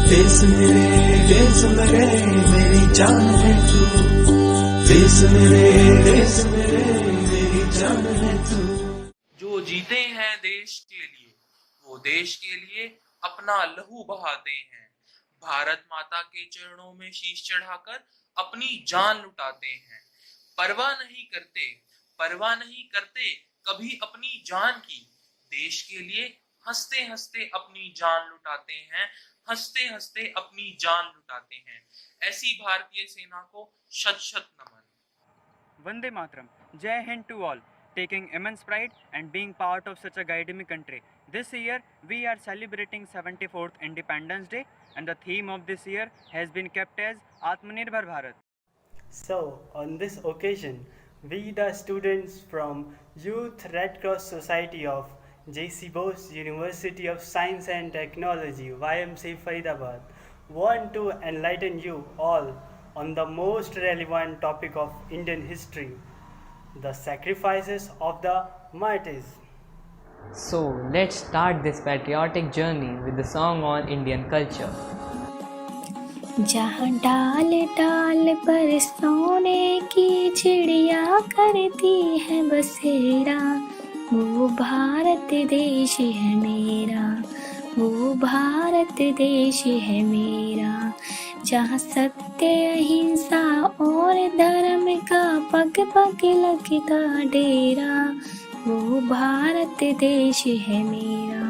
देश मेरे मेरी जान है तू। देश मेरे मेरी जान है तू। जो जीते हैं देश के लिए वो देश के लिए अपना लहू बहाते हैं। भारत माता के चरणों में शीश चढ़ाकर अपनी जान लुटाते हैं। परवाह नहीं करते कभी अपनी जान की। देश के लिए हंसते हंसते अपनी जान लुटाते हैं। हंसते हंसते अपनी जान लुटाते हैं। ऐसी भारतीय सेना को शत शत नमन। Vande Mataram, Jai Hind to all, taking immense pride and being part of such a dynamic country. This year, we are celebrating 74th Independence Day, and the theme of this year has been kept as Atmanirbhar Bharat. So, on this occasion, we the students from Youth Red Cross Society of J.C. Bose University of Science and Technology, YMCA Faridabad, want to enlighten you all on the most relevant topic of Indian history, the sacrifices of the martyrs. So let's start this patriotic journey with the song on Indian culture. जहाँ डाल डाल पर सोने की चिड़िया करती है बसेरा, वो भारत देश है मेरा, वो भारत देश है मेरा। जहाँ सत्य अहिंसा और धर्म का पग पग लगता डेरा, वो भारत देश है मेरा,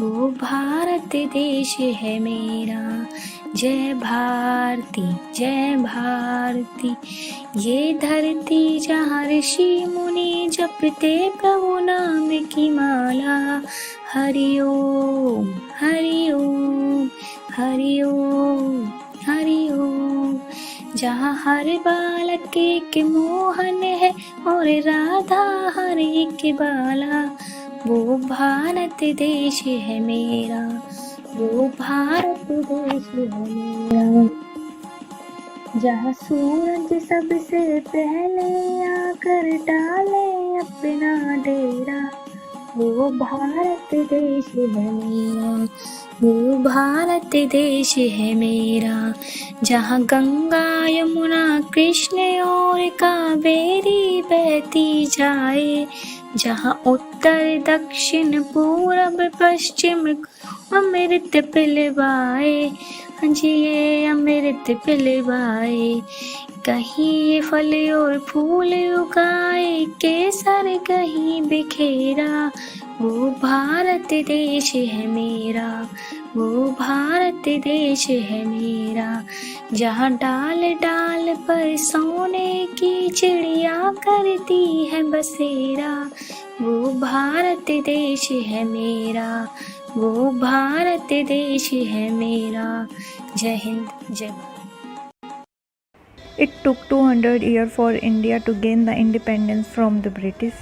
वो भारत देश है मेरा। जय भारती जय भारती, ये धरती जहाँ ऋषि मुनि जपते प्रभु नाम की माला। हरि ओम हरि ओम हरि ओम हरि ओम। जहाँ हर बालक एक मोहन है और राधा हर एक बाला, वो भारत देश है मेरा, वो भारत देश है मेरा। जहाँ सूरज सबसे पहले आकर डाले अपना डेरा, वो भारत देश है मेरा, वो भारत देश है मेरा। जहाँ गंगा यमुना कृष्ण और कावेरी बहती जाए, जहाँ उत्तर दक्षिण पूरब पश्चिम अमृत पिलवाए, जी ये अमृत पिलवाए। कहीं ये फल और फूल उगाए, केसर कहीं बिखेरा, वो भारत देश है मेरा, वो भारत देश है मेरा। जहाँ डाल डाल पर सोने की चिड़िया करती है बसेरा, वो भारत देश है मेरा, वो भारत देश है मेरा। जय हिंद जय Bharat. It took 200 years for India to gain the independence from the British.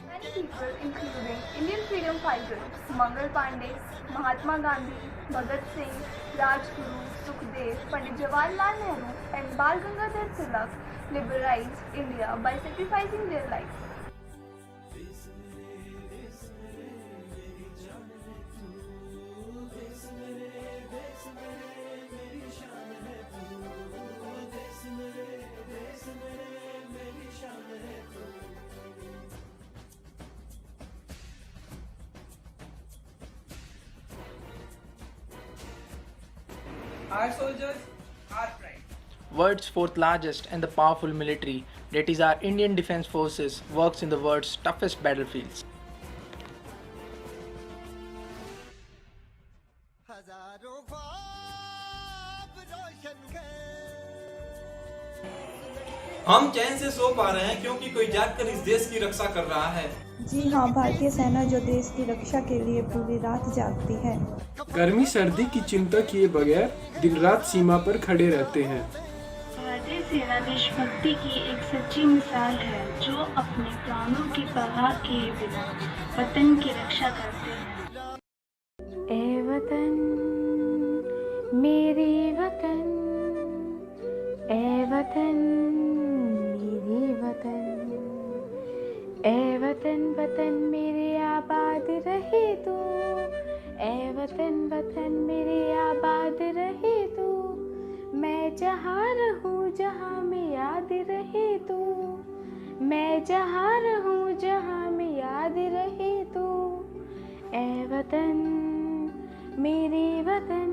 Many people, including Indian freedom fighters Mangal Pandey, Mahatma Gandhi, Bhagat Singh, Rajguru, Sukhdev, Pandit Jawaharlal Nehru, and Bal Gangadhar Tilak, liberalized India by sacrificing their lives. Our soldiers are pride. World's fourth largest and the powerful military, that is our Indian Defence Forces, works in the world's toughest battlefields. हम चैन से सो पा रहे हैं क्योंकि कोई जागकर इस देश की रक्षा कर रहा है। जी हाँ, भारतीय सेना जो देश की रक्षा के लिए पूरी रात जागती है। गर्मी सर्दी की चिंता किए बगैर दिन रात सीमा पर खड़े रहते हैं। भारतीय सेना देशभक्ति की एक सच्ची मिसाल है, जो अपने प्राणों की परवाह किए बिना वतन की रक्षा करते हैं। ए वतन मेरे वतन, ए वतन मेरे वतन, ए वतन वतन मेरे आबाद रहे तू, ए वतन वतन मेरे आबाद जहाँ रहूँ जहाँ में याद रहे तू, मैं जहाँ रहूँ जहाँ में याद रहे तू। ए वतन मेरे वतन,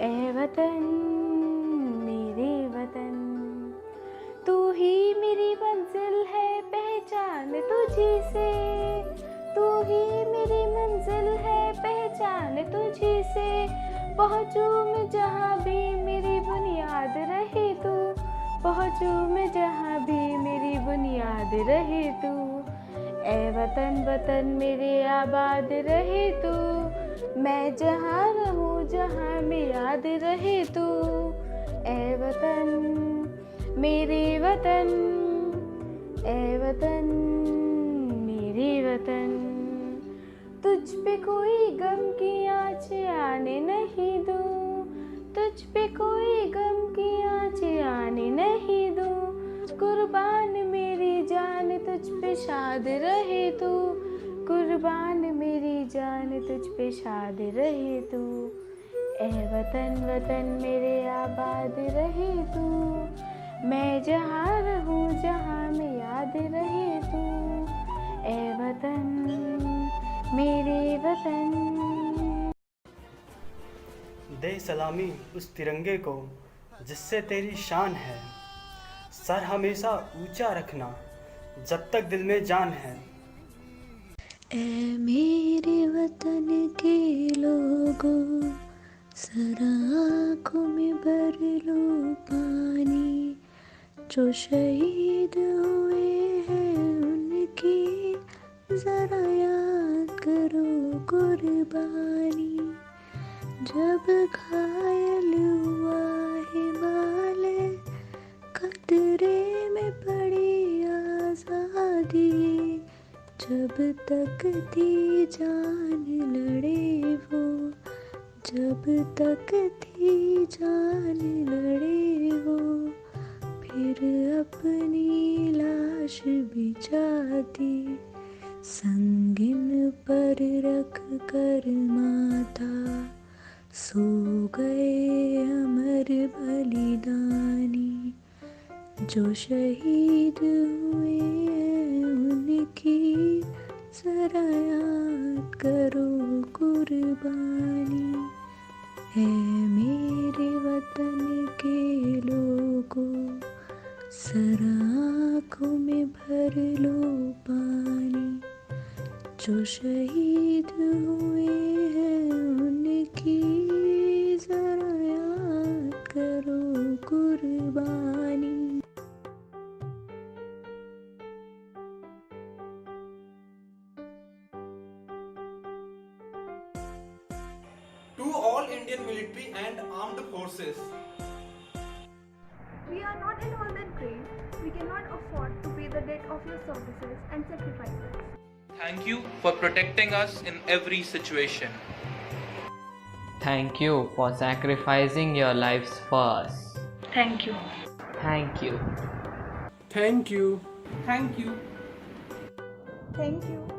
ए वतन मेरे वतन, तू ही मेरी मंजिल है पहचान तुझी से, तू ही मेरी मंजिल है पहचान तुझी से। पहुँचूँ मैं जहाँ भी मेरी बुनियाद रहे तू, पहुँचूँ मैं जहाँ भी मेरी बुनियाद रहे तू। ए वतन वतन मेरे आबाद रहे तू, मैं जहाँ रहूँ जहाँ में याद रहे तू। ए वतन मेरे वतन, ए वतन मेरे वतन, तुझ पे कोई गम की आँच आने नहीं दूँ, तुझ पे कोई गम की आँच आने नहीं दूँ। कुर्बान मेरी जान तुझ पे शाद रहे तू, कुर्बान मेरी जान तुझ पे शाद रहे तू। ए वतन वतन मेरे आबाद रहे तू, मैं जहाँ रहूँ जहाँ में याद रहे तू। ए वतन मेरे वतन। दे सलामी उस तिरंगे को जिससे तेरी शान है, सर हमेशा ऊंचा रखना जब तक दिल में जान है। ए मेरे वतन के लोगों, ज़रा आँखों में भर लो पानी, जो शहीद हुए हैं उनकी ज़रा याद करो कुर्बानी। जब घायल हुआ हिमालय, खतरे में पड़ी आज़ादी, जब तक थी जान लड़े वो, जब तक थी जान लड़े वो। फिर अपनी लाश बिछाती, संगिन पर रख कर माथा, सो गए अमर बलिदानी, जो शहीद हुए उनकी ज़रा याद करो कुर्बानी। है मेरे वतन के लोगों, ज़रा आँखों में भर लो पानी, जो शहीद हुए हैं उनकी ज़रा याद करो कुर्बानी। To all Indian military and armed forces, We are not at all that great. We cannot afford to pay the debt of your services and sacrifices. Thank you for protecting us in every situation. Thank you for sacrificing your lives for us. Thank you. Thank you. Thank you. Thank you. Thank you.